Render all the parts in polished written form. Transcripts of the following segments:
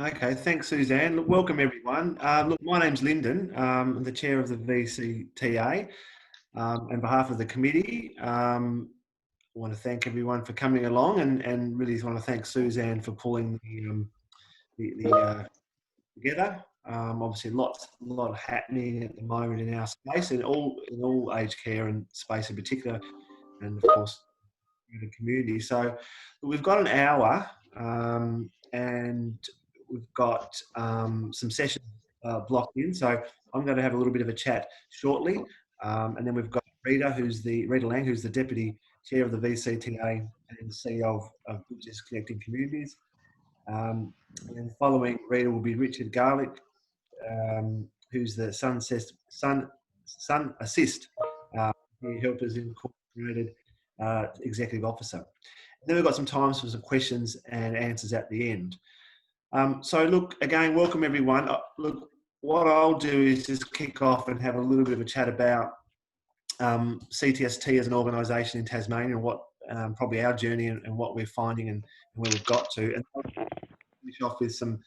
Okay, thanks, Suzanne. Look, welcome everyone. Look, my name's Lyndon. I'm the chair of the VCTA. On behalf of the committee, I want to thank everyone for coming along, and really want to thank Suzanne for pulling the together. Obviously, a lot happening at the moment in our space, in all aged care and space in particular, and of course the community. So we've got an hour, and we've got some sessions blocked in. So I'm going to have a little bit of a chat shortly, and then we've got Rita, Rita Lang, who's the deputy chair of the VCTA and CEO of Bridges Connecting Communities. And then following Rita will be Richard Garlick, who's the Sunassist Helpers Incorporated Executive Officer. And then we've got some time for some questions and answers at the end. So look, again, welcome everyone. Look, what I'll do is just kick off and have a little bit of a chat about CTST as an organisation in Tasmania and what probably our journey and what we're finding and where we've got to. And I'll finish off with some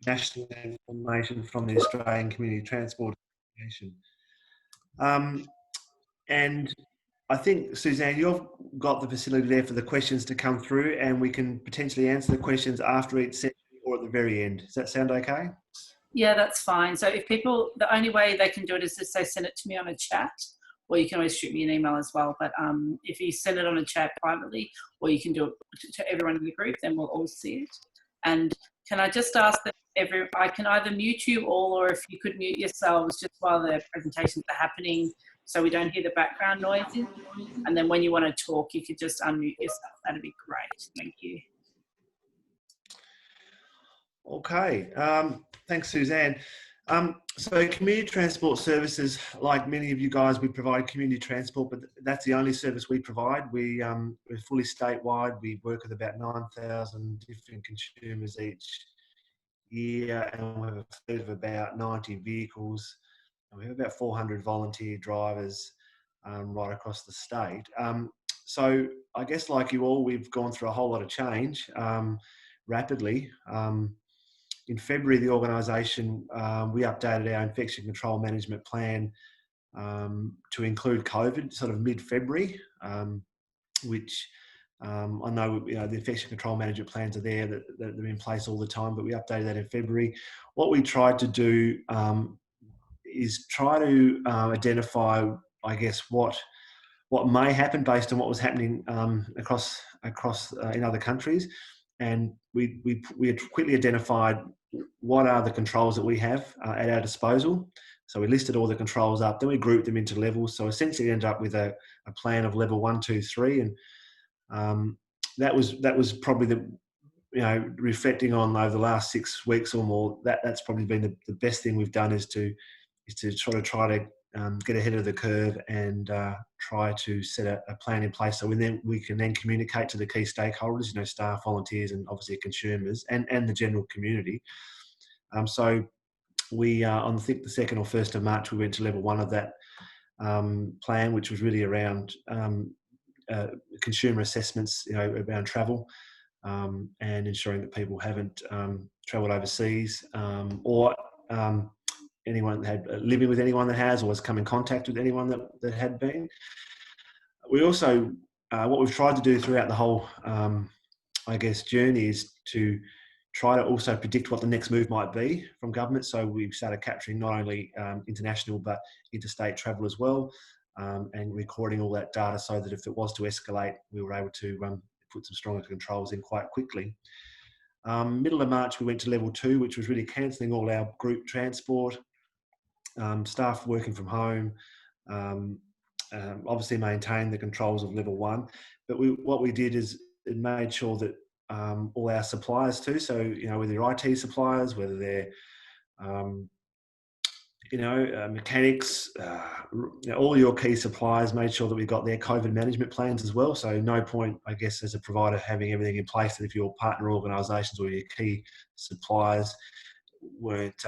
national information from the Australian Community Transport Association. And I think, Suzanne, you've got the facility there for the questions to come through, and we can potentially answer the questions after each session or at the very end. Does that sound okay? Yeah, that's fine. So if people, the only way they can do it is if they send it to me on a chat, or you can always shoot me an email as well. But if you send it on a chat privately, or you can do it to everyone in the group, then we'll all see it. And can I just ask that I can either mute you all, or if you could mute yourselves just while the presentations are happening, so we don't hear the background noises. And then when you want to talk, you could just unmute yourself. That'd be great. Thank you. Okay. Thanks, Suzanne. So community transport services, like many of you guys, we provide community transport, but that's the only service we provide. We're fully statewide. We work with about 9,000 different consumers each year, and we have a fleet of about 90 vehicles. And we have about 400 volunteer drivers right across the state. So I guess like you all, we've gone through a whole lot of change rapidly. In February, the organisation, we updated our infection control management plan to include COVID, sort of mid-February, which I know, the infection control management plans are there, that are in place all the time, but we updated that in February. What we tried to do is try to identify, I guess, what may happen based on what was happening across in other countries, and we had quickly identified what are the controls that we have at our disposal. So we listed all the controls up, then we grouped them into levels. So essentially ended up with a plan of level 1, 2, 3, and that was probably the, reflecting on over the last 6 weeks or more, that's probably been the best thing we've done is to try to get ahead of the curve and try to set a plan in place, so we can then communicate to the key stakeholders, staff, volunteers, and obviously consumers and the general community. So we on the 2nd or 1st of March, we went to level 1 of that plan, which was really around consumer assessments, around travel, and ensuring that people haven't travelled overseas or anyone that had living with anyone that has, or has come in contact with anyone that had been. We also, what we've tried to do throughout the whole, journey is to try to also predict what the next move might be from government. So we've started capturing not only international but interstate travel as well, and recording all that data so that if it was to escalate, we were able to put some stronger controls in quite quickly. Middle of March, we went to level 2, which was really cancelling all our group transport, staff working from home, obviously maintain the controls of level 1. But what we did is it made sure that all our suppliers too, so whether they're IT suppliers, whether they're mechanics, all your key suppliers, made sure that we got their COVID management plans as well. So no point, I guess, as a provider having everything in place, that if your partner organisations or your key suppliers weren't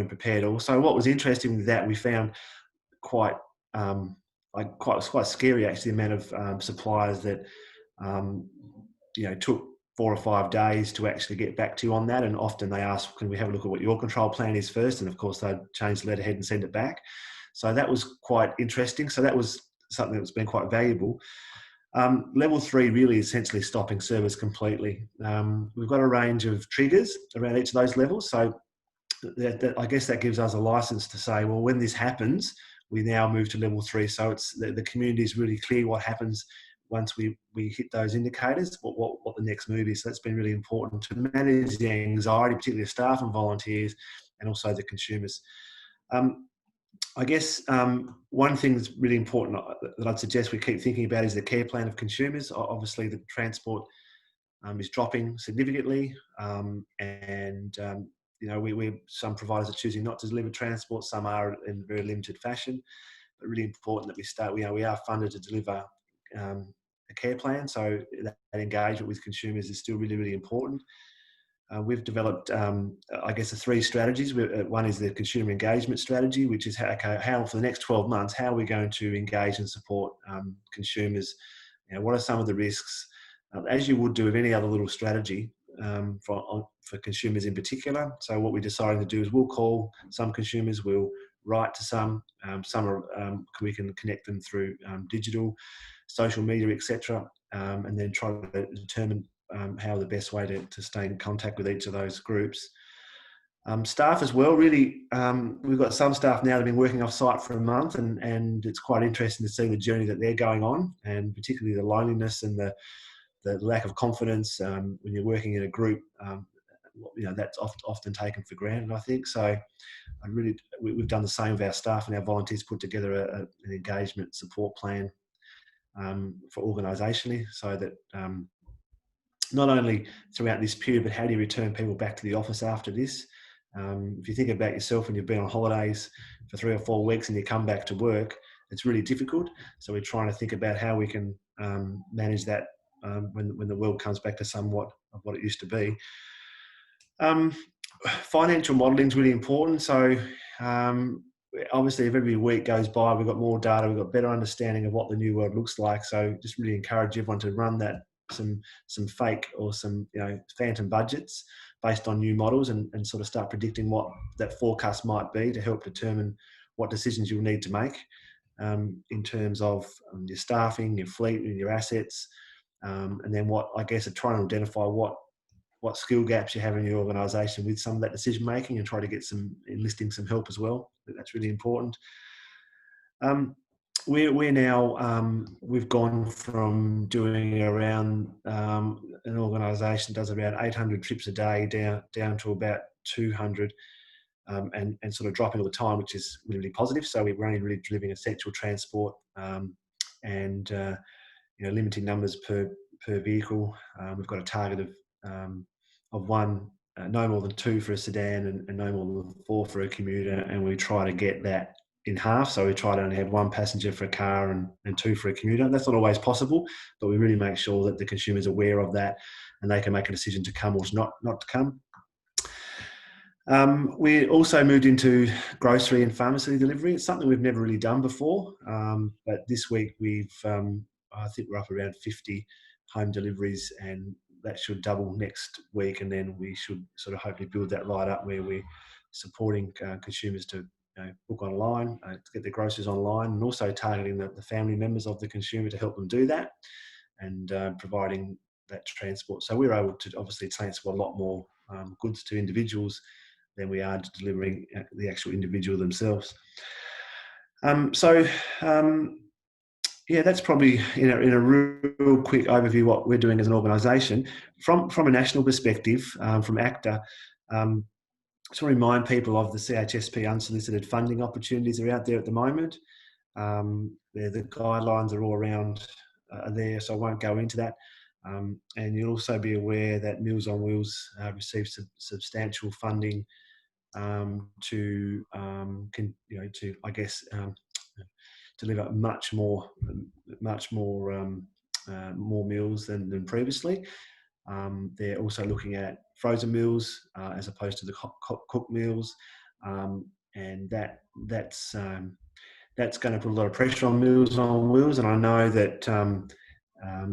prepared. Also, what was interesting with that, we found quite scary actually, the amount of suppliers that took 4 or 5 days to actually get back to you on that. And often they ask, can we have a look at what your control plan is first? And of course, they'd change the letterhead and send it back. So that was quite interesting. So that was something that's been quite valuable. Level 3 really essentially stopping service completely. We've got a range of triggers around each of those levels. So I guess that gives us a license to say, well, when this happens, we now move to level 3. So it's the community is really clear what happens once we hit those indicators, what the next move is. So that's been really important to manage the anxiety, particularly of staff and volunteers, and also the consumers. I guess one thing that's really important that I'd suggest we keep thinking about is the care plan of consumers. Obviously, the transport is dropping significantly, and you know, some providers are choosing not to deliver transport. Some are in very limited fashion. But really important that we start. We are funded to deliver a care plan, so that engagement with consumers is still really, really important. We've developed, I guess, the 3 strategies. One is the consumer engagement strategy, which is how for the next 12 months, how are we going to engage and support consumers? You know, what are some of the risks, as you would do with any other little strategy for consumers in particular. So what we're deciding to do is we'll call some consumers, we'll write to some we can connect them through digital, social media, etc., and then try to determine how the best way to stay in contact with each of those groups. Staff as well, really, we've got some staff now that have been working off site for a month, and it's quite interesting to see the journey that they're going on, and particularly the loneliness and the lack of confidence when you're working in a group. You know, that's often taken for granted, I think. So we've done the same with our staff, and our volunteers put together an engagement support plan for organisationally, so that not only throughout this period, but how do you return people back to the office after this? If you think about yourself and you've been on holidays for 3 or 4 weeks and you come back to work, it's really difficult. So we're trying to think about how we can manage that when the world comes back to somewhat of what it used to be. Financial modelling is really important. So obviously, if every week goes by, we've got more data, we've got better understanding of what the new world looks like. So just really encourage everyone to run that some fake or some phantom budgets based on new models, and sort of start predicting what that forecast might be to help determine what decisions you'll need to make in terms of your staffing, your fleet, and your assets, and then trying to identify what skill gaps you have in your organisation with some of that decision making, and try to get enlisting some help as well. That's really important. We're now we've gone from doing around an organisation does around 800 trips a day down to about 200, and sort of dropping all the time, which is really, really positive. So we're only really delivering essential transport, and limiting numbers per vehicle. We've got a target of one, no more than 2 for a sedan, and no more than 4 for a commuter, and we try to get that in half. So we try to only have 1 passenger for a car and 2 for a commuter. That's not always possible, but we really make sure that the consumer's aware of that and they can make a decision to come or not to come. We also moved into grocery and pharmacy delivery. It's something we've never really done before, but this week I think we're up around 50 home deliveries, and that should double next week, and then we should sort of hopefully build that right up where we're supporting consumers to book online, to get their groceries online, and also targeting the family members of the consumer to help them do that, and providing that transport. So we're able to obviously transport a lot more goods to individuals than we are delivering the actual individual themselves. That's probably in a real quick overview what we're doing as an organisation. From a national perspective, from ACTA, to remind people of the CHSP unsolicited funding opportunities that are out there at the moment. The guidelines are all around there, so I won't go into that. And you'll also be aware that Meals on Wheels receives substantial funding to deliver much more meals than previously. They're also looking at frozen meals as opposed to the cooked meals, and that's going to put a lot of pressure on Meals on Wheels. And I know that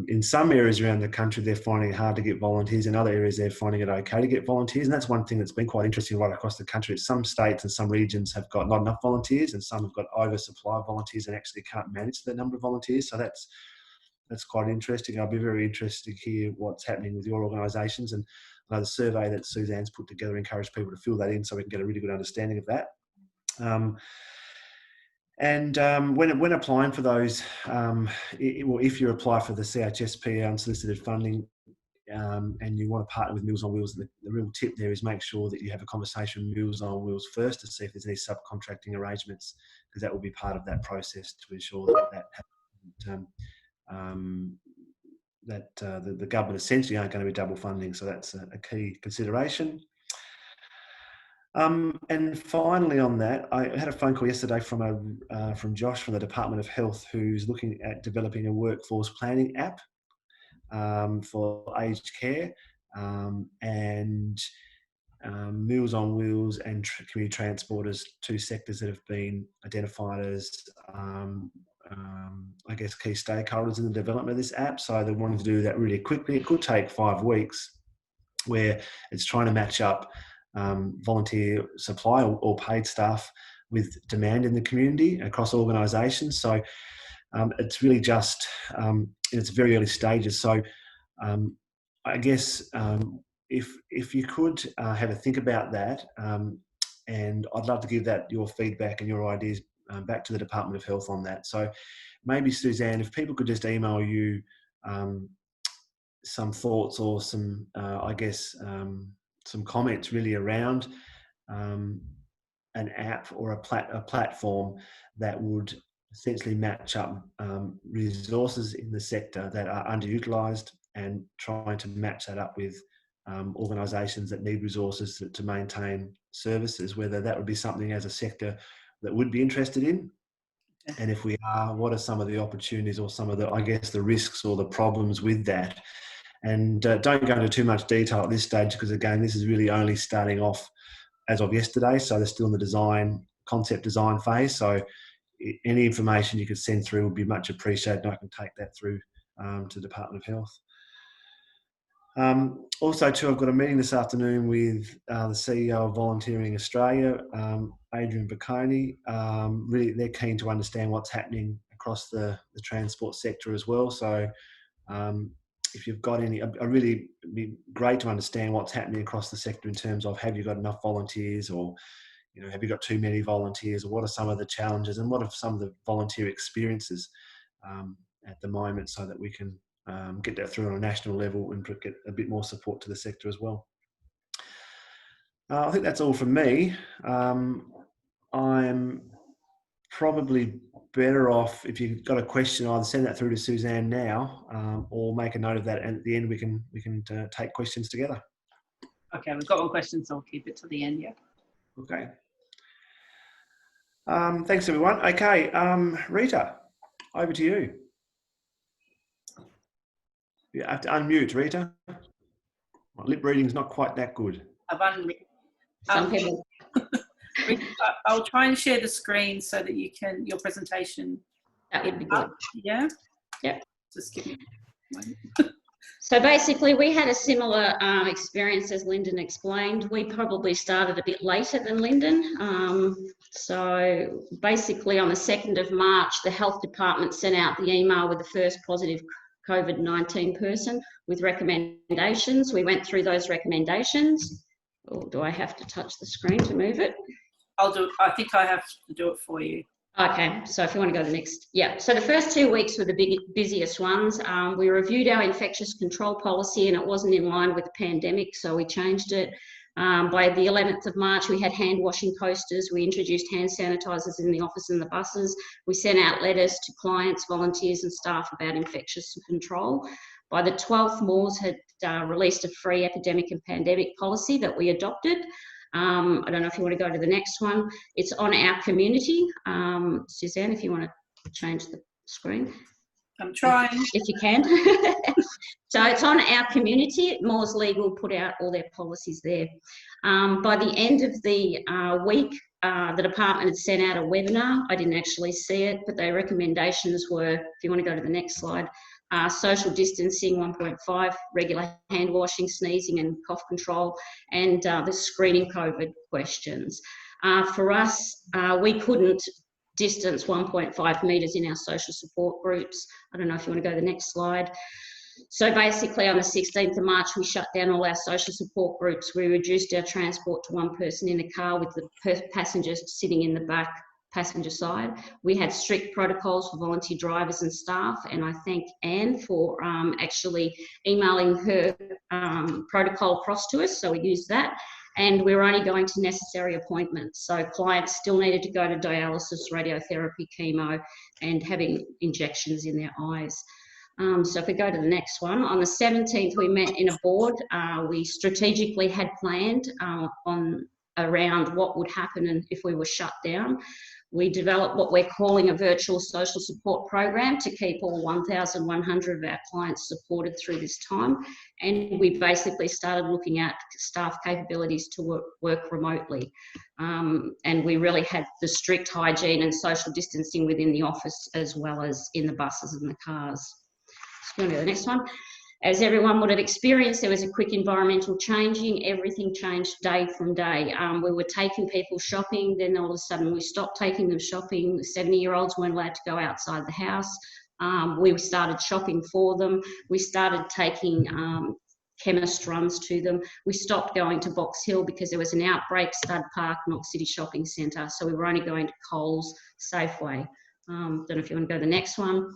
In some areas around the country, they're finding it hard to get volunteers. In other areas, they're finding it okay to get volunteers. And that's one thing that's been quite interesting right across the country. Some states and some regions have got not enough volunteers, and some have got oversupply of volunteers and actually can't manage the number of volunteers. So that's quite interesting. I'll be very interested to hear what's happening with your organisations. And the survey that Suzanne's put together encouraged people to fill that in so we can get a really good understanding of that. When applying for those, if you apply for the CHSP unsolicited funding and you want to partner with Meals on Wheels, the real tip there is make sure that you have a conversation with Meals on Wheels first to see if there's any subcontracting arrangements, because that will be part of that process to ensure that the government essentially aren't going to be double funding. So that's a key consideration. And finally on that, I had a phone call yesterday from Josh from the Department of Health, who's looking at developing a workforce planning app for aged care, and Meals on Wheels and community transport as two sectors that have been identified as, I guess, key stakeholders in the development of this app. So they're wanting to do that really quickly. It could take 5 weeks, where it's trying to match up volunteer supply or paid staff with demand in the community across organisations. So it's really just in its very early stages. So I guess if you could have a think about that, and I'd love to give that your feedback and your ideas back to the Department of Health on that. So maybe Suzanne, if people could just email you some thoughts or some, some comments really around an app or a platform that would essentially match up resources in the sector that are underutilised and trying to match that up with organisations that need resources to maintain services, whether that would be something as a sector that would be interested in. And if we are, what are some of the opportunities or some of the, I guess, the risks or the problems with that? And don't go into too much detail at this stage, because again, this is really only starting off as of yesterday. So they're still in the concept design phase. So any information you could send through would be much appreciated, and I can take that through to the Department of Health. Also too, I've got a meeting this afternoon with the CEO of Volunteering Australia, Adrian Bocconi. Really, they're keen to understand what's happening across the transport sector as well. So if you've got any, it'd really be great to understand what's happening across the sector in terms of, have you got enough volunteers, or have you got too many volunteers, or what are some of the challenges and what are some of the volunteer experiences at the moment, so that we can get that through on a national level and get a bit more support to the sector as well. I think that's all from me. I'm probably better off, if you've got a question, either send that through to Suzanne now, or make a note of that, and at the end we can take questions together. Okay, we've got one question, so I'll keep it to the end. Yeah. Okay. Thanks everyone. Okay, Rita, over to you. You have to unmute, Rita. My lip reading's not quite that good. I've unmuted. I'll try and share the screen so that you can, your presentation. That would be good. Yeah? Yep. Just give me a moment. So basically we had a similar experience as Lyndon explained. We probably started a bit later than Lyndon. So basically on the 2nd of March, the health department sent out the email with the first positive COVID-19 person with recommendations. We went through those recommendations. Or do I have to touch the screen to move it? I'll do it. I think I have to do it for you. Okay, so if you want to go to the next, yeah. So the first 2 weeks were the busiest ones. We reviewed our infectious control policy and it wasn't in line with the pandemic, so we changed it. By the 11th of March, we had hand washing posters. We introduced hand sanitisers in the office and the buses. We sent out letters to clients, volunteers and staff about infectious control. By the 12th, Moores had released a free epidemic and pandemic policy that we adopted. I don't know if you want to go to the next one. It's on our community. Suzanne, if you want to change the screen. I'm trying. If you can. So it's on our community. Moores Legal put out all their policies there. By the end of the week, the department had sent out a webinar. I didn't actually see it, but their recommendations were, if you want to go to the next slide, social distancing 1.5, regular hand washing, sneezing and cough control, and the screening COVID questions. For us, we couldn't distance 1.5 metres in our social support groups. I don't know if you want to go to the next slide. So basically on the 16th of March, we shut down all our social support groups. We reduced our transport to one person in a car with the passengers sitting in the back passenger side. We had strict protocols for volunteer drivers and staff, and I thank Anne for actually emailing her protocol across to us, so we used that. And we were only going to necessary appointments. So clients still needed to go to dialysis, radiotherapy, chemo, and having injections in their eyes. So if we go to the next one, on the 17th, we met in a board. We strategically had planned around what would happen if we were shut down. We developed what we're calling a virtual social support program to keep all 1,100 of our clients supported through this time. And we basically started looking at staff capabilities to work remotely. And we really had the strict hygiene and social distancing within the office as well as in the buses and the cars. So go to the next one. As everyone would have experienced, there was a quick environmental changing. Everything changed day from day. We were taking people shopping, then all of a sudden we stopped taking them shopping. The 70-year-olds weren't allowed to go outside the house. We started shopping for them. We started taking chemist runs to them. We stopped going to Box Hill because there was an outbreak, Stud Park, Knox City Shopping Centre. So we were only going to Coles, Safeway. Don't know if you want to go to the next one.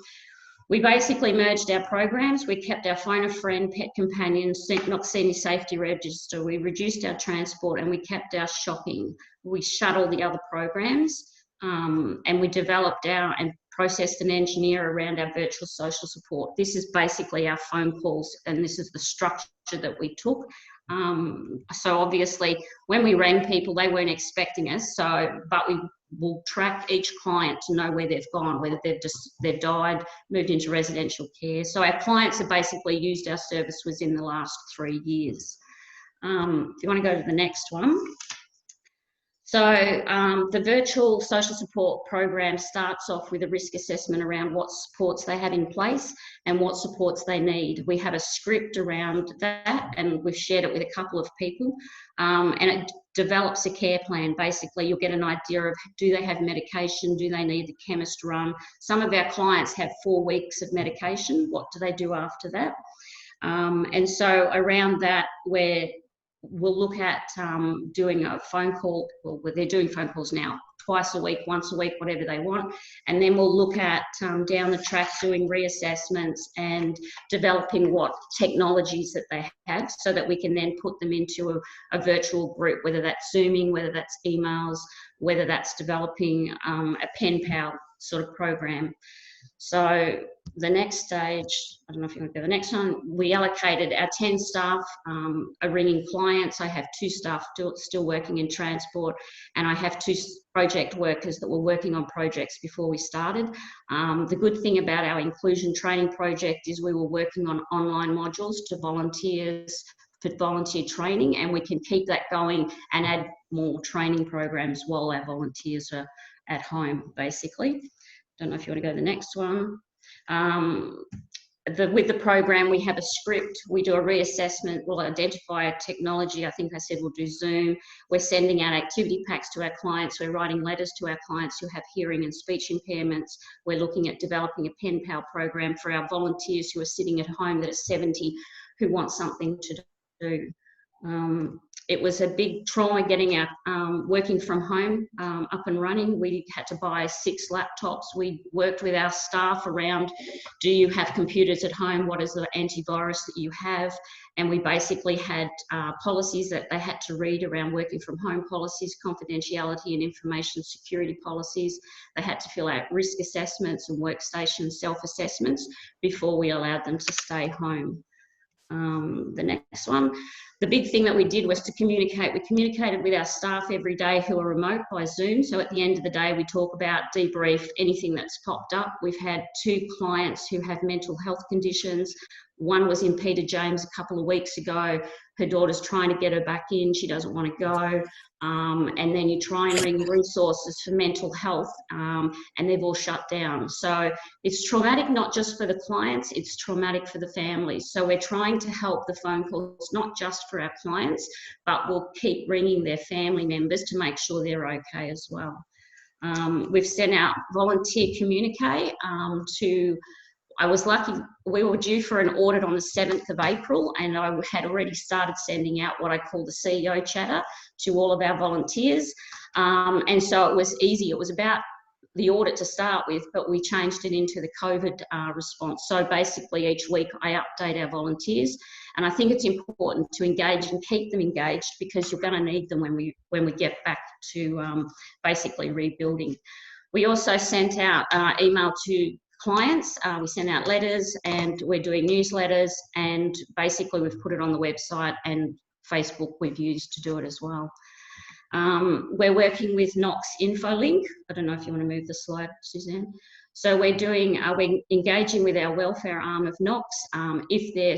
We basically merged our programs. We kept our phone a friend, pet companion, Knox Senior Safety Register. We reduced our transport and we kept our shopping. We shut all the other programs and we developed and processed and engineered around our virtual social support. This is basically our phone calls and this is the structure that we took. So obviously when we rang people, they weren't expecting us. But we will track each client to know where they've gone, whether they've died, moved into residential care. So our clients have basically used our service within the last 3 years. If you want to go to the next one. So the virtual social support program starts off with a risk assessment around what supports they have in place and what supports they need. We have a script around that and we've shared it with a couple of people and it develops a care plan. Basically, you'll get an idea of do they have medication, do they need the chemist run. Some of our clients have 4 weeks of medication. What do they do after that? And so around that, we'll look at doing a phone call. Well, they're doing phone calls now, twice a week, once a week, whatever they want. And then we'll look at down the track doing reassessments and developing what technologies that they have so that we can then put them into a virtual group, whether that's Zooming, whether that's emails, whether that's developing a pen pal sort of program. So the next stage, I don't know if you want to go to the next one, we allocated our 10 staff are ringing clients. I have 2 staff still working in transport and I have 2 project workers that were working on projects before we started. The good thing about our inclusion training project is we were working on online modules to volunteers for volunteer training and we can keep that going and add more training programs while our volunteers are at home, basically. Don't know if you want to go to the next one. With the program, we have a script. We do a reassessment. We'll identify a technology. I think I said we'll do Zoom. We're sending out activity packs to our clients. We're writing letters to our clients who have hearing and speech impairments. We're looking at developing a pen pal program for our volunteers who are sitting at home that are 70 who want something to do. It was a big trauma getting our working from home up and running. We had to buy 6 laptops. We worked with our staff around, do you have computers at home? What is the antivirus that you have? And we basically had policies that they had to read around working from home policies, confidentiality and information security policies. They had to fill out risk assessments and workstation self-assessments before we allowed them to stay home. The next one. The big thing that we did was to communicate. We communicated with our staff every day who are remote by Zoom. So at the end of the day, we talk about, debrief, anything that's popped up. We've had 2 clients who have mental health conditions. One was in Peter James a couple of weeks ago. her daughter's trying to get her back in, she doesn't want to go. And then you try and ring resources for mental health, and they've all shut down. So it's traumatic not just for the clients, it's traumatic for the families. So we're trying to help the phone calls, not just for our clients, but we'll keep ringing their family members to make sure they're okay as well. We've sent out volunteer communique to, I was lucky, we were due for an audit on the 7th of April, and I had already started sending out what I call the CEO chatter to all of our volunteers. And so it was easy. It was about the audit to start with, but we changed it into the COVID response. So basically each week I update our volunteers, and I think it's important to engage and keep them engaged, because you're going to need them when we get back to basically rebuilding. We also sent out email to clients, we sent out letters, and we're doing newsletters, and basically we've put it on the website, and Facebook we've used to do it as well. We're working with Knox Infolink. I don't know if you want to move the slide, Suzanne. So we're doing, we're engaging with our welfare arm of Knox. If their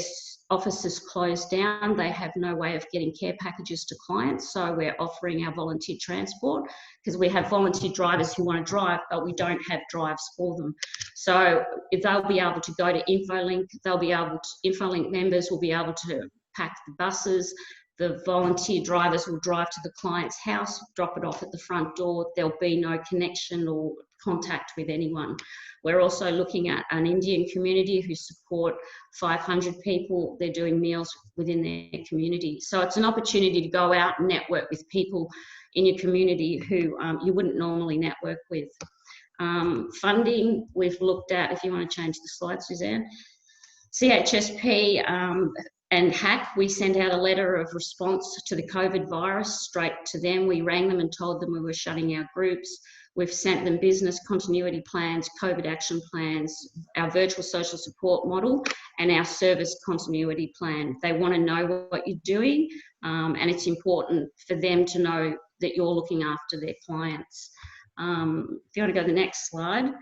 offices close down, they have no way of getting care packages to clients. So we're offering our volunteer transport, because we have volunteer drivers who want to drive, but we don't have drives for them. So if they'll be able to go to Infolink, they'll be able to, Infolink members will be able to pack the buses. The volunteer drivers will drive to the client's house, drop it off at the front door. There'll be no connection or contact with anyone. We're also looking at an Indian community who support 500 people. They're doing meals within their community. So it's an opportunity to go out and network with people in your community who you wouldn't normally network with. Funding, we've looked at, if you want to change the slide, Suzanne, CHSP and HAC, we sent out a letter of response to the COVID virus straight to them. We rang them and told them we were shutting our groups. We've sent them business continuity plans, COVID action plans, our virtual social support model, and our service continuity plan. They want to know what you're doing, and it's important for them to know that you're looking after their clients. If you want to go to the next slide.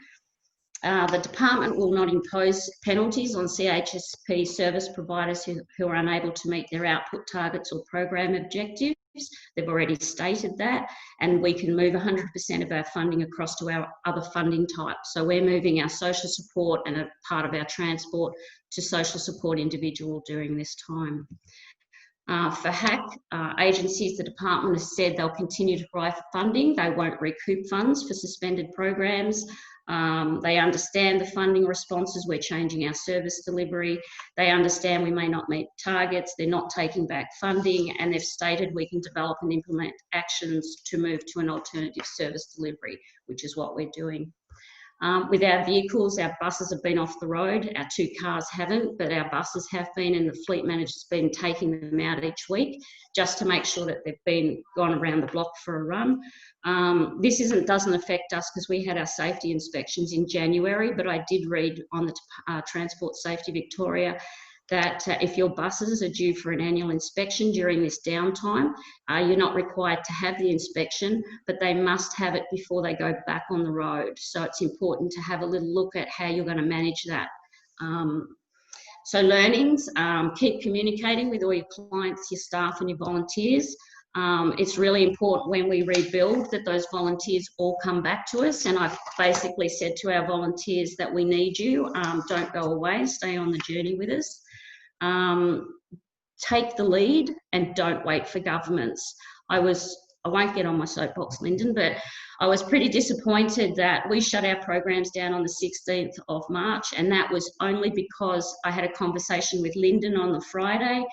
The department will not impose penalties on CHSP service providers who are unable to meet their output targets or program objectives. They've already stated that, and we can move 100% of our funding across to our other funding types. So we're moving our social support and a part of our transport to social support individual during this time. For HAC agencies, the department has said they'll continue to provide funding. They won't recoup funds for suspended programs. They understand the funding responses. We're changing our service delivery. They understand we may not meet targets. They're not taking back funding, and they've stated we can develop and implement actions to move to an alternative service delivery, which is what we're doing. With our vehicles, our buses have been off the road. Our 2 cars haven't, but our buses have been, and the fleet manager's been taking them out each week just to make sure that they've gone around the block for a run. This doesn't affect us because we had our safety inspections in January, but I did read on the Transport Safety Victoria that if your buses are due for an annual inspection during this downtime, you're not required to have the inspection, but they must have it before they go back on the road. So it's important to have a little look at how you're going to manage that. So learnings, keep communicating with all your clients, your staff and your volunteers. It's really important when we rebuild that those volunteers all come back to us, and I've basically said to our volunteers that we need you, don't go away, stay on the journey with us. Take the lead and don't wait for governments. I won't get on my soapbox, Lyndon, but I was pretty disappointed that we shut our programs down on the 16th of March, and that was only because I had a conversation with Lyndon on the Friday.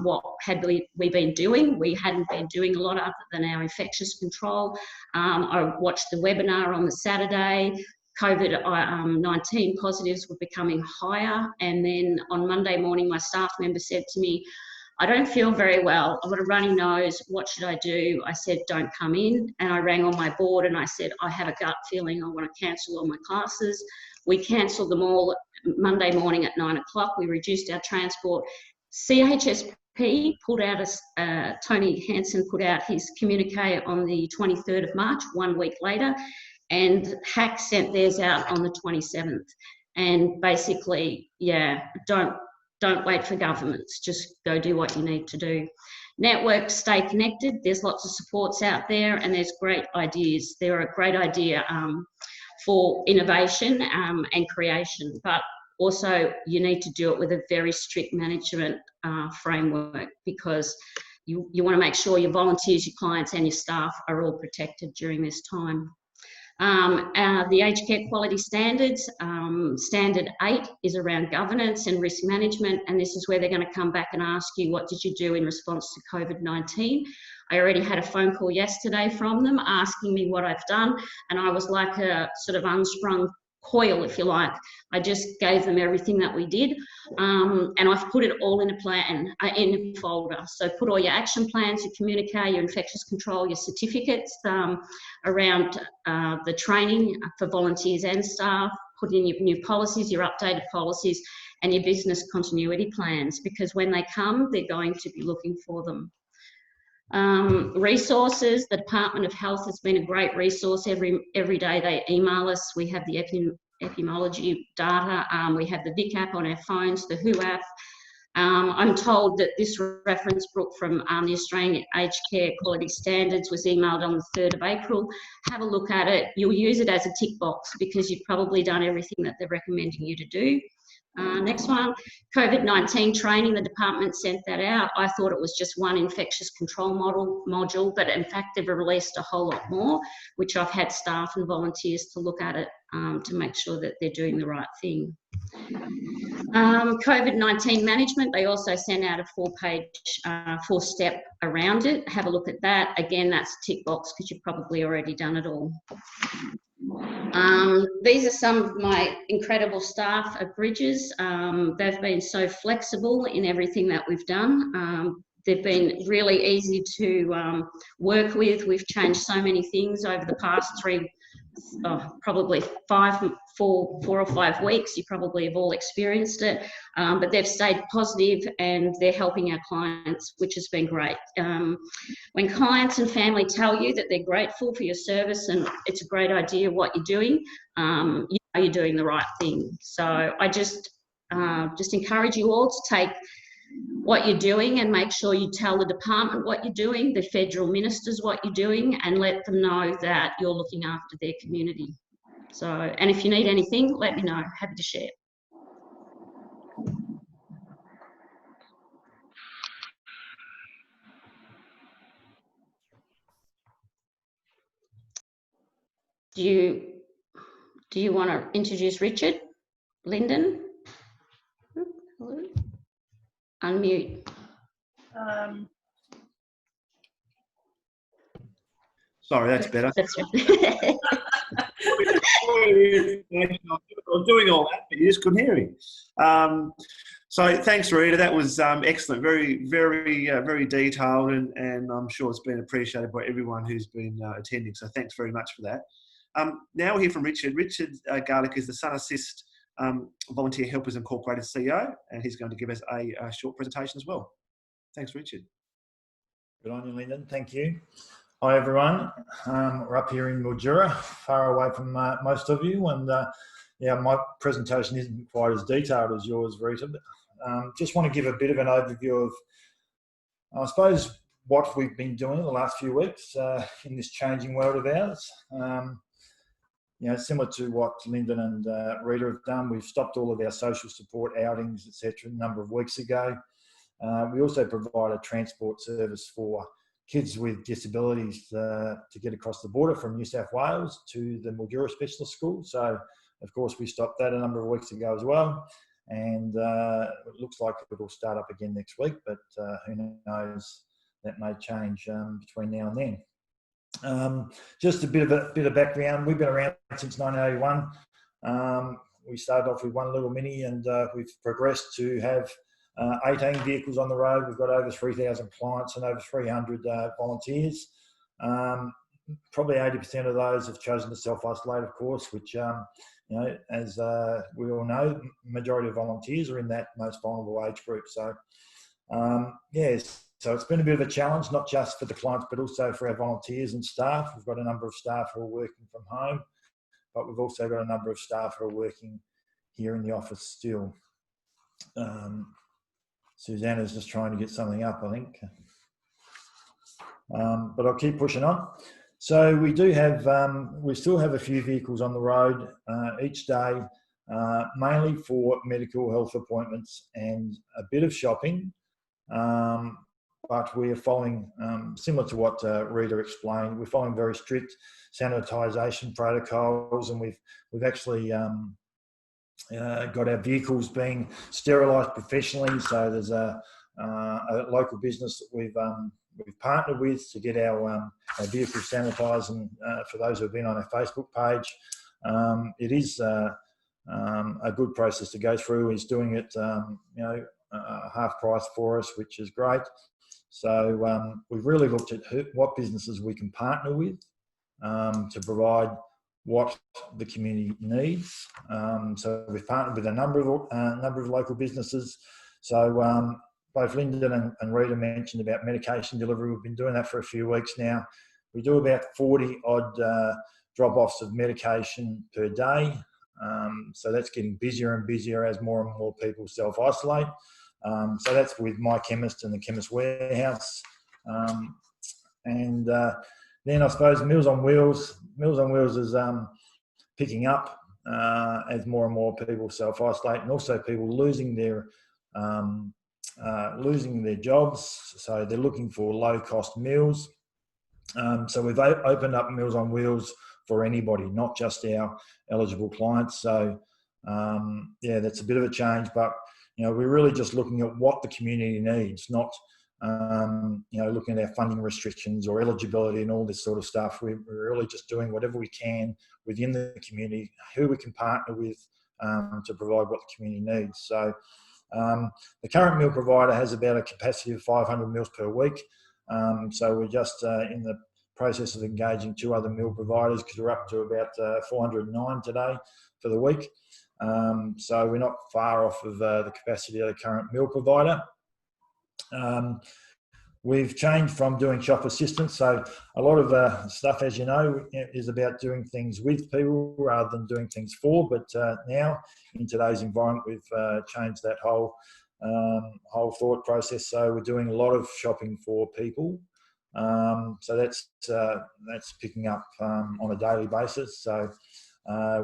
What had we been doing? We hadn't been doing a lot other than our infectious control. I watched the webinar on the Saturday. COVID-19 positives were becoming higher, and then on Monday morning my staff member said to me, I don't feel very well, I've got a runny nose, what should I do? I said, don't come in. And I rang on my board and I said, I have a gut feeling I want to cancel all my classes. We cancelled them all Monday morning at 9 o'clock. We reduced our transport. CHSP pulled out, Tony Hansen put out his communique on the 23rd of March, 1 week later, and HAC sent theirs out on the 27th. And basically, yeah, don't don't wait for governments, just go do what you need to do. Network, stay connected. There's lots of supports out there, and there's great ideas. They're a great idea for innovation and creation, but also you need to do it with a very strict management framework, because you want to make sure your volunteers, your clients and your staff are all protected during this time. The aged care quality standards, standard 8 is around governance and risk management, and this is where they're going to come back and ask you, what did you do in response to COVID-19? I already had a phone call yesterday from them asking me what I've done, and I was like a sort of unsprung coil, if you like. I just gave them everything that we did, and I've put it all in a plan, in a folder. So put all your action plans, your communique, your infectious control, your certificates around the training for volunteers and staff, put in your new policies, your updated policies, and your business continuity plans, because when they come, they're going to be looking for them. Resources, the Department of Health has been a great resource. Every day they email us. We have the epidemiology data. We have the VIC app on our phones, the WHO app. I'm told that this reference book from the Australian Aged Care Quality Standards was emailed on the 3rd of April. Have a look at it. You'll use it as a tick box because you've probably done everything that they're recommending you to do. Next one, COVID-19 training, the department sent that out. I thought it was just one infectious control module, but in fact they've released a whole lot more, which I've had staff and volunteers to look at it to make sure that they're doing the right thing. COVID-19 management, they also sent out a 4-page, 4-step around it. Have a look at that. Again, that's a tick box because you've probably already done it all. These are some of my incredible staff at Bridges. They've been so flexible in everything that we've done. They've been really easy to work with. We've changed so many things over the past probably 4 or 5 weeks. You probably have all experienced it, but they've stayed positive and they're helping our clients, which has been great. When clients and family tell you that they're grateful for your service and it's a great idea what you're doing, you know you're doing the right thing. So I just encourage you all to take what you're doing and make sure you tell the department what you're doing, the federal ministers what you're doing, and let them know that you're looking after their community. So, and if you need anything, let me know. Happy to share. Do you want to introduce Richard? Lyndon? Hello? Unmute. Sorry, that's better. That's right. I was doing all that, but you just couldn't hear me. So thanks, Rita. That was excellent. Very, very detailed, and I'm sure it's been appreciated by everyone who's been attending. So thanks very much for that. Now we'll hear from Richard. Richard Garlick is the Sunassist Volunteer Helpers Incorporated CEO, and he's going to give us a short presentation as well. Thanks, Richard. Good on you, Lyndon. Thank you. Hi, everyone. We're up here in Mildura, far away from most of you, and yeah, my presentation isn't quite as detailed as yours, Rita, but just want to give a bit of an overview of, I suppose, what we've been doing in the last few weeks in this changing world of ours. You know, similar to what Lyndon and Rita have done, we've stopped all of our social support outings, etc., a number of weeks ago. We also provide a transport service for kids with disabilities to get across the border from New South Wales to the Mildura Specialist School. So, of course, we stopped that a number of weeks ago as well. And it looks like it will start up again next week, but who knows, that may change between now and then. Just a bit of background. We've been around since 1981. We started off with one little Mini, and we've progressed to have 18 vehicles on the road. We've got over 3,000 clients and over 300 volunteers. Probably 80% of those have chosen to self-isolate, of course, which, you know, as we all know, majority of volunteers are in that most vulnerable age group. So, yes, so it's been a bit of a challenge, not just for the clients, but also for our volunteers and staff. We've got a number of staff who are working from home, but we've also got a number of staff who are working here in the office still. Susanna's just trying to get something up, I think. But I'll keep pushing on. So we do have, we still have a few vehicles on the road each day, mainly for medical health appointments and a bit of shopping. But we are following, similar to what Rita explained, we're following very strict sanitisation protocols, and we've actually got our vehicles being sterilised professionally. So there's a local business that we've partnered with to get our vehicles sanitised, and for those who have been on our Facebook page, it is a good process to go through. He's doing it, half price for us, which is great. So we've really looked at what businesses we can partner with to provide what the community needs. So we've partnered with a number of local businesses. So both Lyndon and Rita mentioned about medication delivery. We've been doing that for a few weeks now. We do about 40 odd drop-offs of medication per day. So that's getting busier and busier as more and more people self-isolate. So that's with My Chemist and the Chemist Warehouse. And then I suppose Meals on Wheels is picking up as more and more people self-isolate, and also people losing their jobs. So they're looking for low-cost meals. So we've opened up Meals on Wheels for anybody, not just our eligible clients. So yeah, that's a bit of a change, but we're really just looking at what the community needs, not looking at our funding restrictions or eligibility and all this sort of stuff. We're really just doing whatever we can within the community, who we can partner with to provide what the community needs. So the current meal provider has about a capacity of 500 meals per week. So we're just in the process of engaging 2 other meal providers, because we're up to about 409 today for the week. So we're not far off of the capacity of the current meal provider. We've changed from doing shop assistance. So a lot of stuff, as you know, is about doing things with people rather than doing things for. But now, in today's environment, we've changed that whole thought process. So we're doing a lot of shopping for people. So that's picking up on a daily basis. So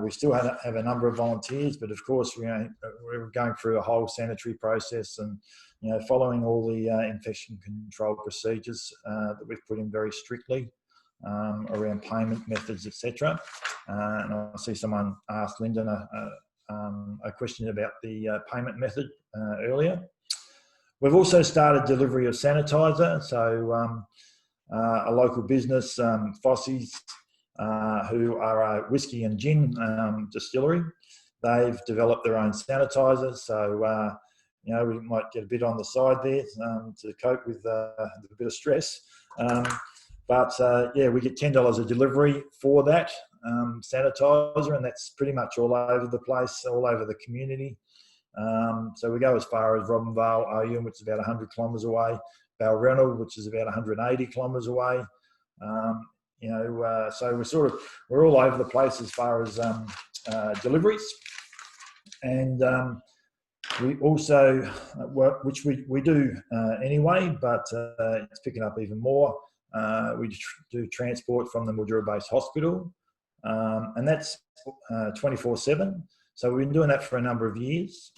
we still have a number of volunteers, but of course, we're going through a whole sanitary process and following all the infection control procedures that we've put in very strictly around payment methods, etc. And I see someone asked Lyndon a question about the payment method earlier. We've also started delivery of sanitizer. So a local business, Fossey's, who are a whiskey and gin distillery, they've developed their own sanitizer. So we might get a bit on the side there to cope with a bit of stress. But yeah, we get $10 a delivery for that sanitizer, and that's pretty much all over the place, all over the community. So we go as far as Robinvale, Oyen, which is about 100 kilometres away, Balrenal, which is about 180 kilometres away. So we're all over the place as far as deliveries. And we also, which we do anyway, but it's picking up even more. We do transport from the Mildura-based hospital, and that's 24/7. So we've been doing that for a number of years.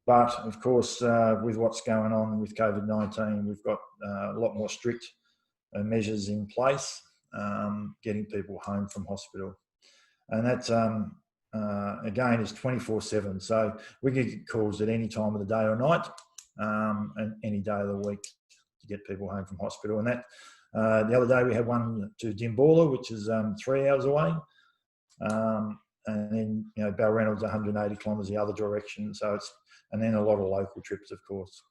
But of course, with what's going on with COVID-19, we've got a lot more strict measures in place, getting people home from hospital. And that's, again, is 24/7. So we can get calls at any time of the day or night, and any day of the week to get people home from hospital. And that, the other day we had one to Dimbala, which is 3 hours away. And then, Balrenal's 180 kilometres the other direction. So and then a lot of local trips, of course.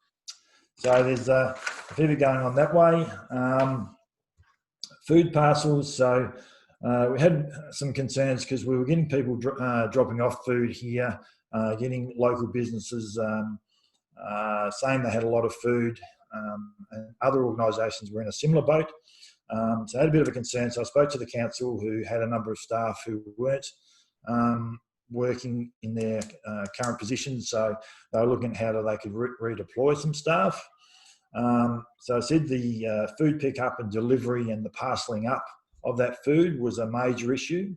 So there's a fair bit going on that way. Food parcels. So we had some concerns because we were getting people dropping off food here, getting local businesses saying they had a lot of food, and other organisations were in a similar boat. So I had a bit of a concern. So I spoke to the council, who had a number of staff who weren't working in their current positions. So they were looking at how they could redeploy some staff. So I said the food pickup and delivery and the parcelling up of that food was a major issue,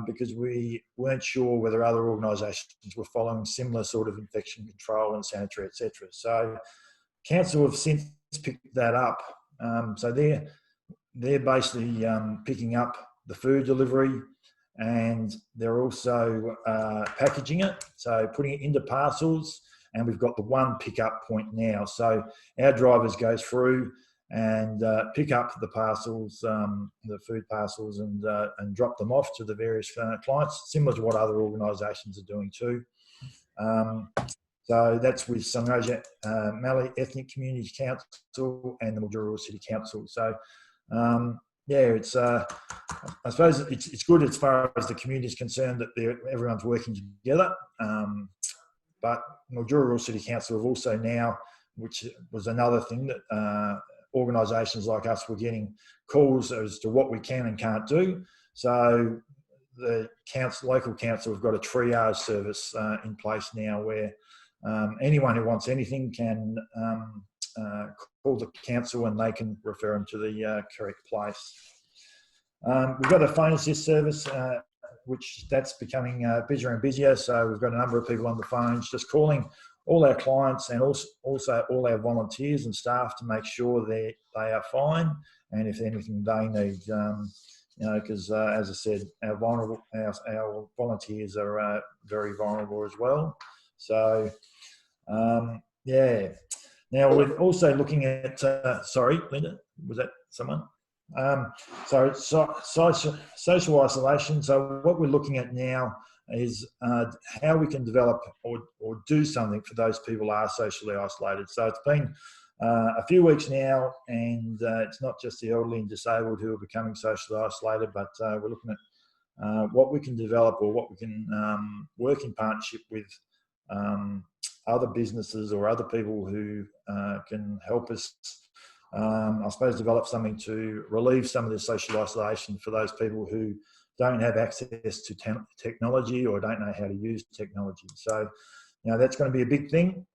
because we weren't sure whether other organisations were following similar sort of infection control and sanitary, etc. So council have since picked that up. So they're basically picking up the food delivery, and they're also packaging it, so putting it into parcels. And we've got the one pickup point now. So our drivers go through and pick up the parcels, the food parcels, and drop them off to the various clients, similar to what other organisations are doing too. So that's with Sunassist, Mallee Ethnic Community Council and the Mildura City Council. So yeah, it's I suppose it's good as far as the community is concerned that everyone's working together. But Mildura City Council have also now, which was another thing that organisations like us were getting calls as to what we can and can't do. So the local council have got a triage service in place now where anyone who wants anything can call the council and they can refer them to the correct place. We've got a phone assist service, which that's becoming busier and busier. So we've got a number of people on the phones just calling all our clients and also all our volunteers and staff to make sure they are fine, and if anything they need, you know, because as I said, our volunteers are very vulnerable as well. So yeah. Now we're also looking at sorry, Linda, was that someone? So social isolation. So what we're looking at now is how we can develop or do something for those people who are socially isolated. So it's been a few weeks now, and it's not just the elderly and disabled who are becoming socially isolated, but we're looking at what we can develop or what we can work in partnership with other businesses or other people who can help us, I suppose, develop something to relieve some of the social isolation for those people who don't have access to technology or don't know how to use technology. So, you know, that's going to be a big thing.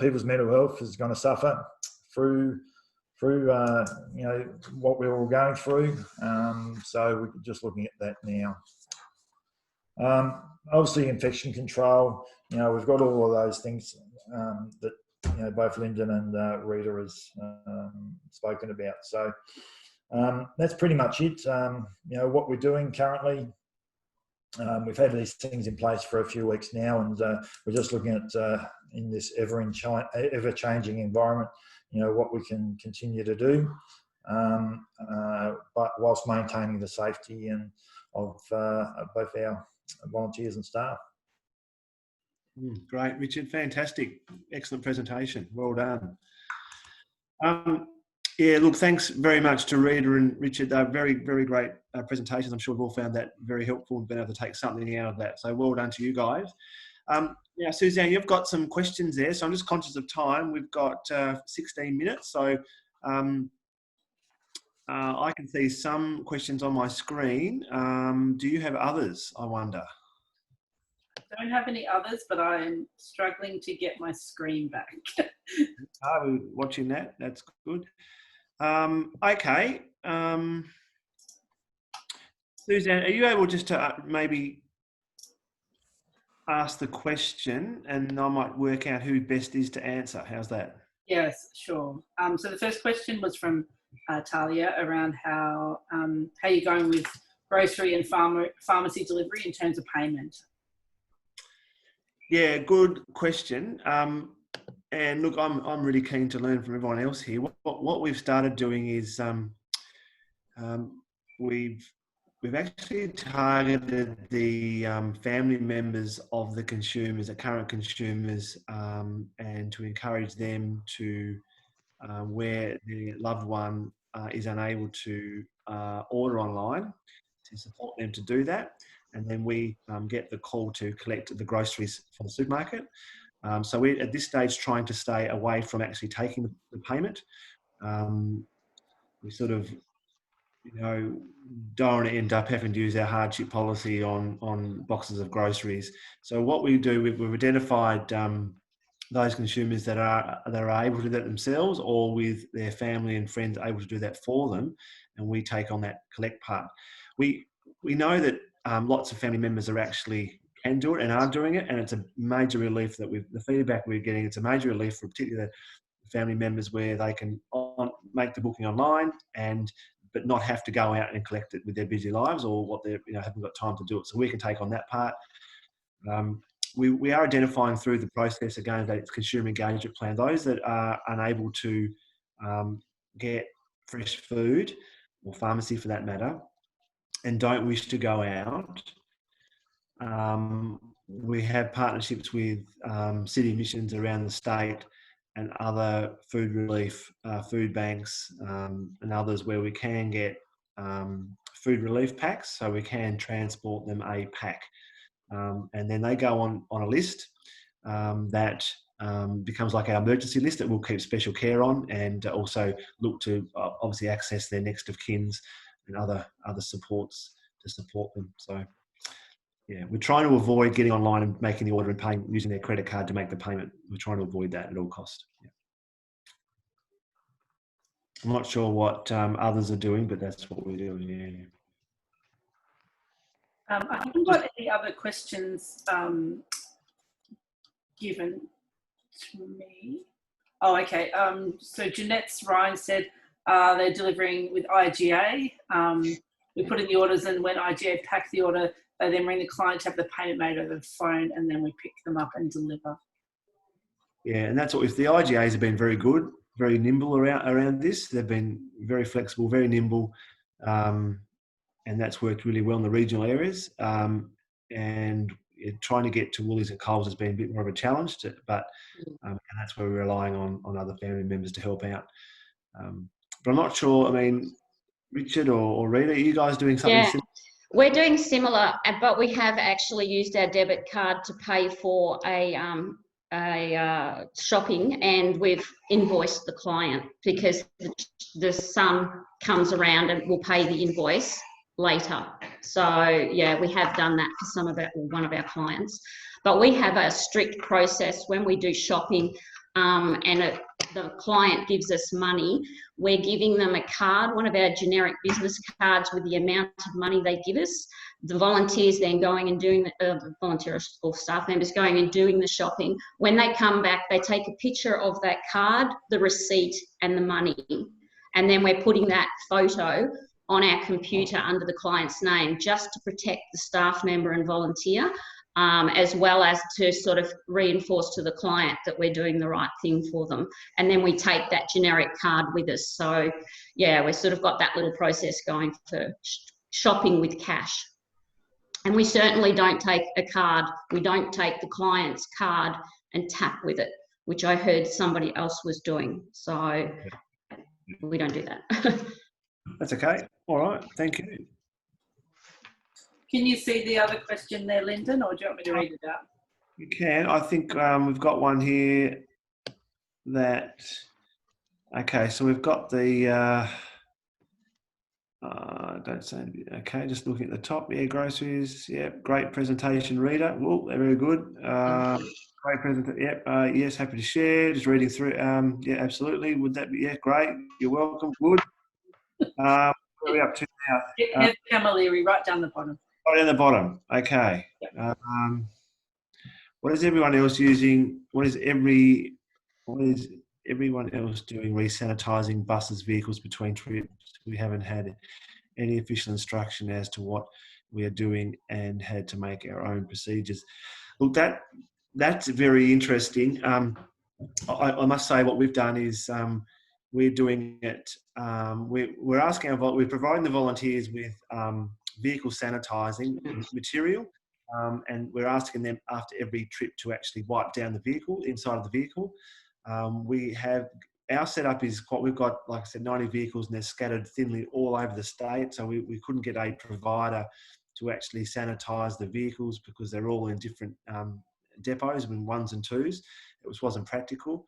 People's mental health is going to suffer through you know, what we're all going through. So we're just looking at that now. Obviously, infection control. You know, we've got all of those things that, you know, both Lyndon and Rita has spoken about. So that's pretty much it. You know, what we're doing currently, we've had these things in place for a few weeks now, and we're just looking at in this ever-changing environment, you know, what we can continue to do, but whilst maintaining the safety and of both our volunteers and staff. Great, Richard. Fantastic. Excellent presentation. Well done. Yeah, look, thanks very much to Rita and Richard. They're very, very great presentations. I'm sure we've all found that very helpful and been able to take something out of that. So well done to you guys. Now, Suzanne, you've got some questions there. So I'm just conscious of time. We've got 16 minutes. So I can see some questions on my screen. Do you have others, I wonder? I don't have any others, but I'm struggling to get my screen back. We're watching that. That's good. Okay. Suzanne, are you able just to maybe ask the question and I might work out who best is to answer? How's that? Yes, sure. So the first question was from Talia around how you're going with grocery and pharmacy delivery in terms of payment. Yeah, good question. And look, I'm really keen to learn from everyone else here. What we've started doing is we've actually targeted the family members of the consumers, the current consumers, and to encourage them to, where their loved one is unable to order online, to support them to do that. And then we get the call to collect the groceries from the supermarket. So we're at this stage trying to stay away from actually taking the payment. We sort of you know, don't want to end up having to use our hardship policy on boxes of groceries. So what we do, we've identified those consumers that are able to do that themselves, or with their family and friends able to do that for them, and we take on that collect part. We know that lots of family members can do it and are doing it, and it's a major relief that the feedback we're getting. It's a major relief for particularly the family members where they can make the booking online but not have to go out and collect it with their busy lives, or what they haven't got time to do it. So we can take on that part. We are identifying through the process again that it's consumer engagement plan, those that are unable to get fresh food or pharmacy for that matter and don't wish to go out. We have partnerships with city missions around the state and other food relief, food banks and others where we can get food relief packs, so we can transport them a pack. And then they go on a list that becomes like our emergency list that we'll keep special care on, and also look to obviously access their next of kins and other supports to support them. So yeah, we're trying to avoid getting online and making the order and paying using their credit card to make the payment. We're trying to avoid that at all costs. Yeah. I'm not sure what others are doing, but that's what we're doing. Yeah. I haven't got any other questions given to me. Oh, okay. So Jeanette's Ryan said they're delivering with IGA. We put in the orders, and when IGA pack the order, they then ring the client to have the payment made over the phone, and then we pick them up and deliver. Yeah, and that's what if the IGAs have been very good, very nimble around this. They've been very flexible, very nimble. And that's worked really well in the regional areas. And trying to get to Woolies and Coles has been a bit more of a challenge, but and that's where we're relying on other family members to help out. But I'm not sure, I mean, Richard or Rita, are you guys doing something similar? We're doing similar, but we have actually used our debit card to pay for a shopping, and we've invoiced the client because the sum comes around and we'll pay the invoice later. So yeah, we have done that for one of our clients, but we have a strict process when we do shopping, and the client gives us money. We're giving them a card, one of our generic business cards with the amount of money they give us. The volunteers then going and doing the volunteers or staff members going and doing the shopping. When they come back, they take a picture of that card, the receipt and the money, and then we're putting that photo on our computer under the client's name, just to protect the staff member and volunteer, as well as to sort of reinforce to the client that we're doing the right thing for them. And then we take that generic card with us. So yeah, we've sort of got that little process going for shopping with cash. And we certainly don't take a card. We don't take the client's card and tap with it, which I heard somebody else was doing. So we don't do that. That's okay. All right. Thank you. Can you see the other question there, Lyndon, or do you want me to read it out? You can. I think we've got one here that, okay, so we've got the, don't say, okay, just looking at the top, yeah, groceries, yeah, great presentation, Rita. Well, they're very good. Great presentation, yep, yes, happy to share, just reading through, yeah, absolutely, would that be, yeah, great, you're welcome, good. Where are we up to now? Have Camilleri right down the bottom. Right down the bottom, okay. Yep. What is everyone else using? What is everyone else doing re-sanitising buses, vehicles between trips? We haven't had any official instruction as to what we are doing and had to make our own procedures. Look, that's very interesting. I must say what we've done is we're doing it. We're asking we're providing the volunteers with vehicle sanitising material, and we're asking them after every trip to actually wipe down the vehicle, inside of the vehicle. We have, our setup is quite, we've got, like I said, 90 vehicles and they're scattered thinly all over the state. So we couldn't get a provider to actually sanitise the vehicles because they're all in different depots, in ones and twos. It wasn't practical.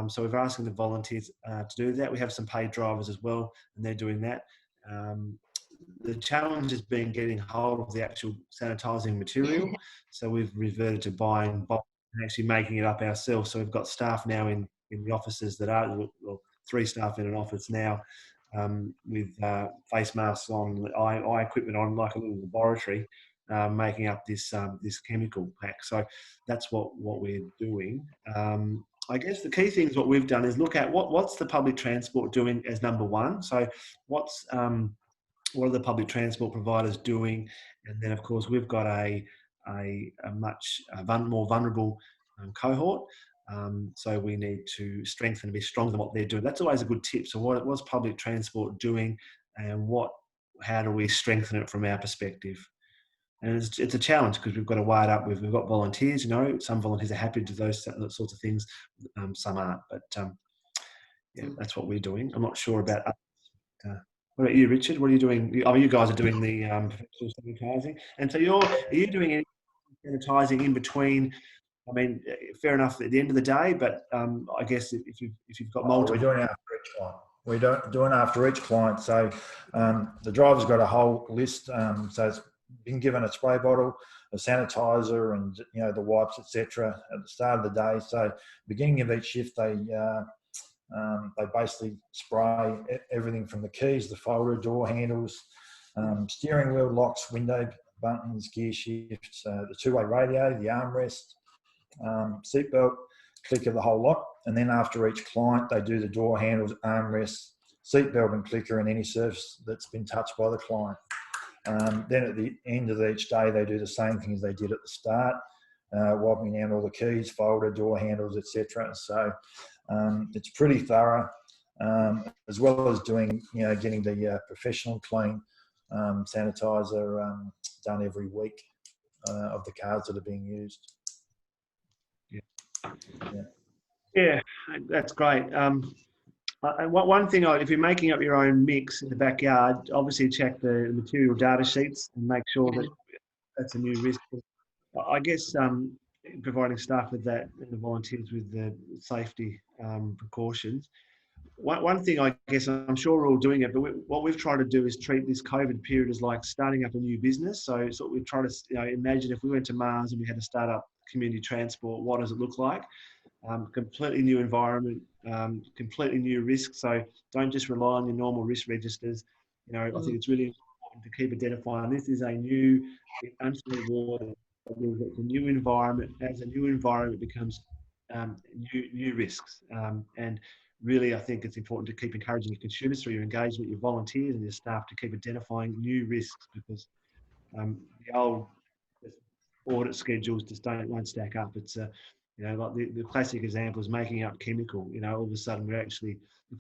So we're asking the volunteers to do that. We have some paid drivers as well, and they're doing that. The challenge has been getting hold of the actual sanitising material. So we've reverted to buying bulk and actually making it up ourselves. So we've got staff now in the offices that are, well, 3 staff in an office now, with face masks on, eye equipment on, like a little laboratory, making up this chemical pack. So that's what we're doing. I guess the key things what we've done is look at what's the public transport doing as number one. So what are the public transport providers doing? And then of course we've got a much more vulnerable cohort. So we need to strengthen and be stronger than what they're doing. That's always a good tip. So what's public transport doing, and how do we strengthen it from our perspective? And it's a challenge because we've got to weigh it up. We've got volunteers, some volunteers are happy to do those sorts of things, some aren't. But yeah, that's what we're doing. I'm not sure about what about you, Richard? What are you doing? I mean, you guys are doing the professional sanitising, and so are you doing any sanitising in between? I mean, fair enough at the end of the day, but I guess if you've got multiple, we're doing after each client. We're doing after each client. So the driver's got a whole list. So it's been given a spray bottle, a sanitizer, and the wipes, etc. at the start of the day. So beginning of each shift, they basically spray everything from the keys, the folder, door handles, steering wheel locks, window buttons, gear shifts, the two-way radio, the armrest, seatbelt, clicker, the whole lot. And then after each client, they do the door handles, armrest, seatbelt and clicker, and any surface that's been touched by the client. Then at the end of each day, they do the same thing as they did at the start, wiping down all the keys, folder, door handles, etc. So it's pretty thorough, as well as doing, getting the professional clean sanitizer done every week of the cars that are being used. Yeah, that's great. One thing, if you're making up your own mix in the backyard, obviously check the material data sheets and make sure that that's a new risk. I guess providing staff with that and the volunteers with the safety precautions. One thing, I guess, I'm sure we're all doing it, but what we've tried to do is treat this COVID period as like starting up a new business. So we try to imagine if we went to Mars and we had to start up community transport, what does it look like? Completely new environment, completely new risks. So don't just rely on your normal risk registers. I think it's really important to keep identifying this is a new, uncharted water. It's a new environment. As a new environment becomes new risks. And really, I think it's important to keep encouraging your consumers through your engagement, your volunteers and your staff to keep identifying new risks, because the old audit schedules just won't stack up. It's like the classic example is making up chemical. All of a sudden if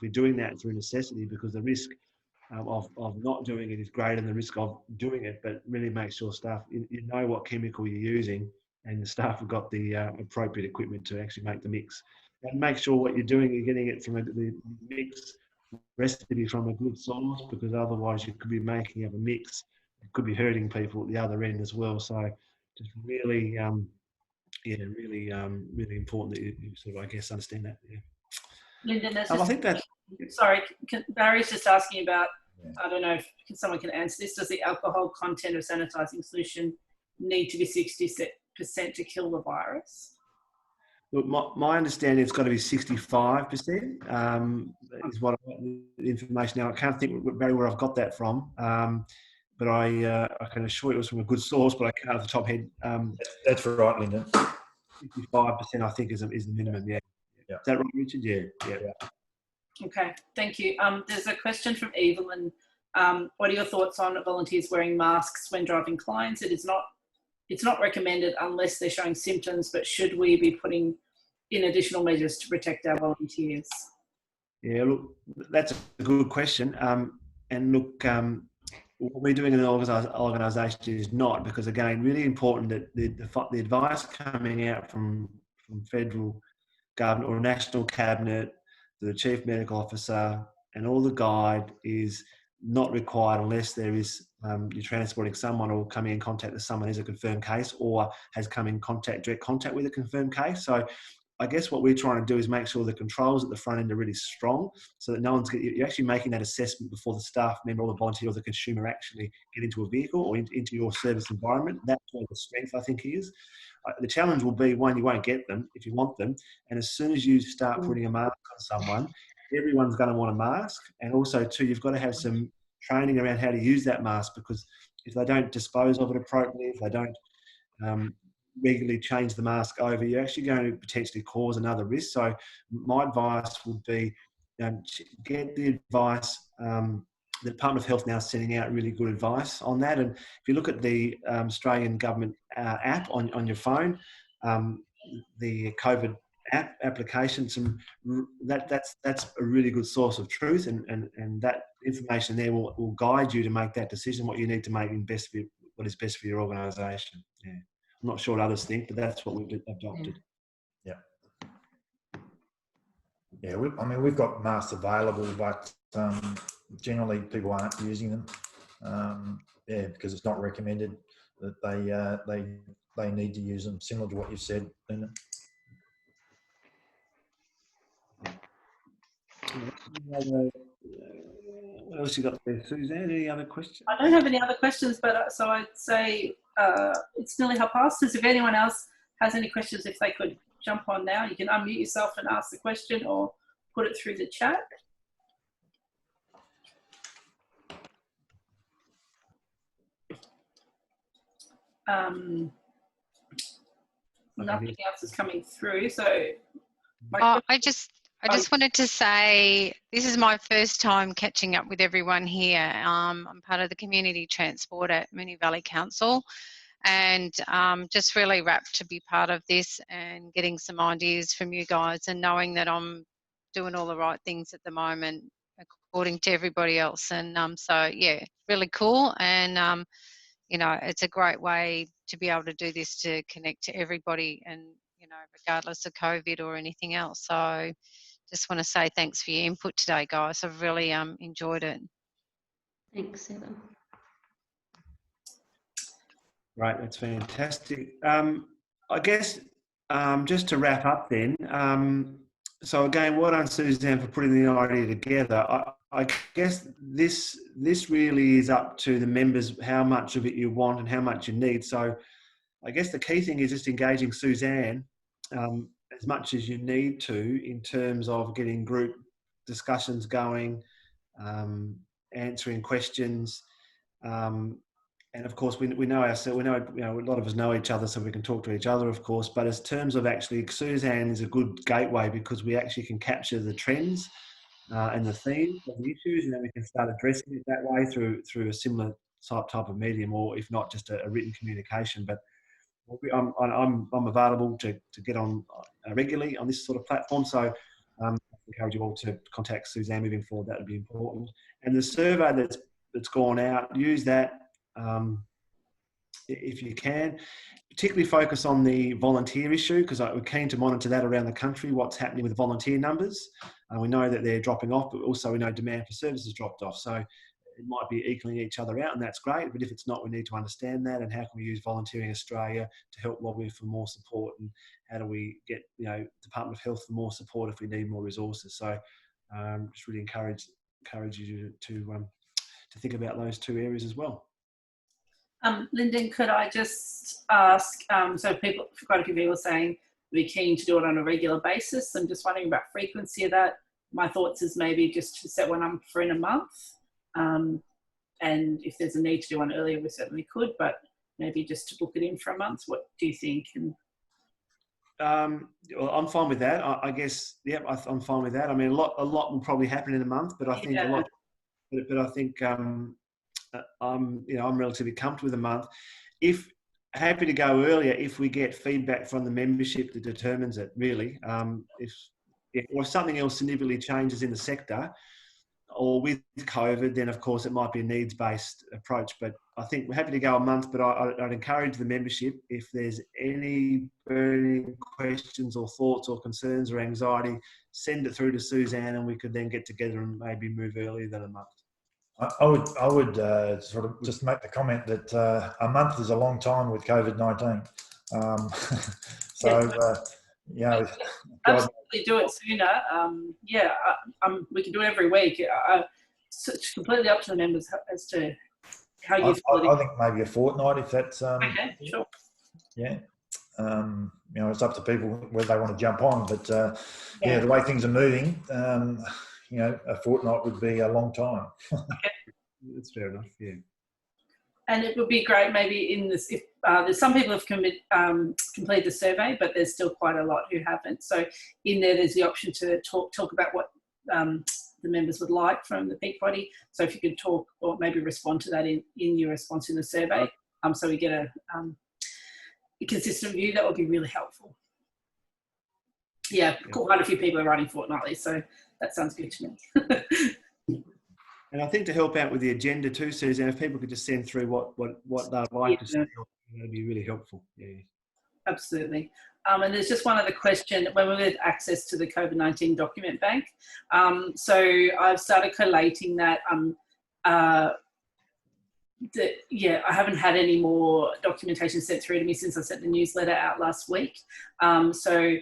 we're doing that through necessity, because the risk of not doing it is greater than the risk of doing it, but really make sure staff, you know what chemical you're using, and the staff have got the appropriate equipment to actually make the mix. And make sure what you're doing, you're getting it from the mix recipe from a good source, because otherwise you could be making up a mix. It could be hurting people at the other end as well. So just really, really important that you sort of, I guess, understand that. Yeah. Lyndon, I think that. Sorry, Barry's just asking about. I don't know if someone can answer this. Does the alcohol content of sanitizing solution need to be 60% to kill the virus? Look, my understanding, it's got to be 65%. Is what the information now. I can't think, Barry, where I've got that from. But I can assure you it was from a good source, but I can't off the top head. That's right, Lyndon. 65%, I think, is the minimum. Yeah. Is that right, Richard? Yeah. Okay, thank you. There's a question from Evelyn. What are your thoughts on volunteers wearing masks when driving clients? It's not recommended unless they're showing symptoms, but should we be putting in additional measures to protect our volunteers? Yeah, look, that's a good question. And look, what we're doing in the organisation is not, because again, really important that the advice coming out from federal government or national cabinet, the chief medical officer, and all the guide is not required unless there is you're transporting someone or coming in contact with someone who's a confirmed case or has come in direct contact with a confirmed case. So I guess what we're trying to do is make sure the controls at the front end are really strong, so that no one's you're actually making that assessment before the staff member or the volunteer or the consumer actually get into a vehicle or into your service environment. That's where the strength, I think, is. The challenge will be, one, you won't get them if you want them, and as soon as you start putting a mask on someone, everyone's going to want a mask. And also, two, you've got to have some training around how to use that mask, because if they don't dispose of it appropriately, if they don't regularly change the mask over, you're actually going to potentially cause another risk. So my advice would be, get the advice. The Department of Health now is sending out really good advice on that. And if you look at the Australian government app on your phone, the COVID application, that's a really good source of truth, and that information there will guide you to make that decision, what you need to make what is best for your organisation. Yeah. I'm not sure what others think, but that's what we've adopted. Yeah. Yeah, we've got masks available, but generally people aren't using them. Because it's not recommended that they need to use them, similar to what you said, Lyndon. What else you got there, Suzanne? Any other questions? I don't have any other questions, but so I'd say it's nearly past. If anyone else has any questions, if they could jump on now, you can unmute yourself and ask the question or put it through the chat. Nothing else is coming through, so I just wanted to say this is my first time catching up with everyone here. I'm part of the community transport at Moonee Valley Council, and just really rapt to be part of this and getting some ideas from you guys, and knowing that I'm doing all the right things at the moment according to everybody else. And so yeah, really cool. And you know, it's a great way to be able to do this, to connect to everybody, and you know, regardless of COVID or anything else. So just want to say thanks for your input today, guys. I've really enjoyed it. Thanks, Heather. Right, that's fantastic. I guess just to wrap up then, so again, well done, Suzanne, for putting the idea together. I guess this really is up to the members how much of it you want and how much you need. So I guess the key thing is just engaging Suzanne as much as you need to in terms of getting group discussions going, answering questions, and of course we know ourselves. We know, you know, a lot of us know each other, so we can talk to each other, of course. But in terms of actually, Suzanne is a good gateway, because we actually can capture the trends and the themes of the issues, and then we can start addressing it that way through a similar type of medium, or if not, just a written communication. But I'm available to get on regularly on this sort of platform. So I encourage you all to contact Suzanne moving forward. That would be important. And the survey that's gone out, use that if you can. Particularly focus on the volunteer issue, because we're keen to monitor that around the country, what's happening with volunteer numbers. We know that they're dropping off, but also we know demand for services dropped off. So it might be equaling each other out, and that's great. But if it's not, we need to understand that, and how can we use Volunteering Australia to help lobby for more support, and how do we get, you know, Department of Health for more support if we need more resources. So just really encourage you to think about those two areas as well. Lyndon, could I just ask, so quite a few people are saying we're keen to do it on a regular basis. I'm just wondering about frequency of that. My thoughts is maybe just to set one up for in a month. And if there's a need to do one earlier, we certainly could, but maybe just to book it in for a month. What do you think? Well, I'm fine with that. I guess, yeah, I'm fine with that. I mean, a lot will probably happen in a month, but I think a lot. But I think I'm relatively comfortable with a month. If happy to go earlier if we get feedback from the membership that determines it. Really, if something else significantly changes in the sector, or with COVID, then of course it might be a needs-based approach. But I think we're happy to go a month, but I'd encourage the membership, if there's any burning questions or thoughts or concerns or anxiety, send it through to Suzanne, and we could then get together and maybe move earlier than a month. I would sort of just make the comment that a month is a long time with COVID-19. you know, Absolutely, do it sooner. We can do it every week. It's completely up to the members as to how you feel. I think maybe a fortnight if that's Okay, sure. yeah. You know, it's up to people where they want to jump on, but yeah, the way things are moving, you know, a fortnight would be a long time. Okay. That's fair enough. Yeah. And it would be great maybe in this, if there's some people have completed the survey, but there's still quite a lot who haven't. So in there's the option to talk about what the members would like from the peak body. So if you could talk or maybe respond to that in your response in the survey, so we get a consistent view, that would be really helpful. Yeah, quite a few people are writing fortnightly, so that sounds good to me. And I think to help out with the agenda too, Suzanne, if people could just send through what they'd like to see, that'd be really helpful. Yeah. Absolutely. And there's just one other question when we have access to the COVID-19 document bank. So I've started collating that. I haven't had any more documentation sent through to me since I sent the newsletter out last week. So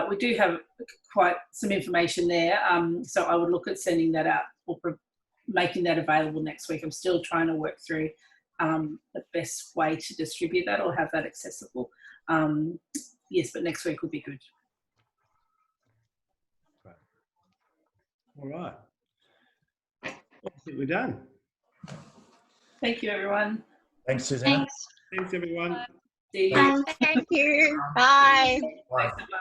we do have quite some information there. So I would look at sending that out or making that available next week. I'm still trying to work through the best way to distribute that or have that accessible. Yes, but next week would be good. Right. All right. I think we're done. Thank you, everyone. Thanks, Suzanne. Thanks, everyone. See you. Thank you. Bye. Bye. Thanks so much.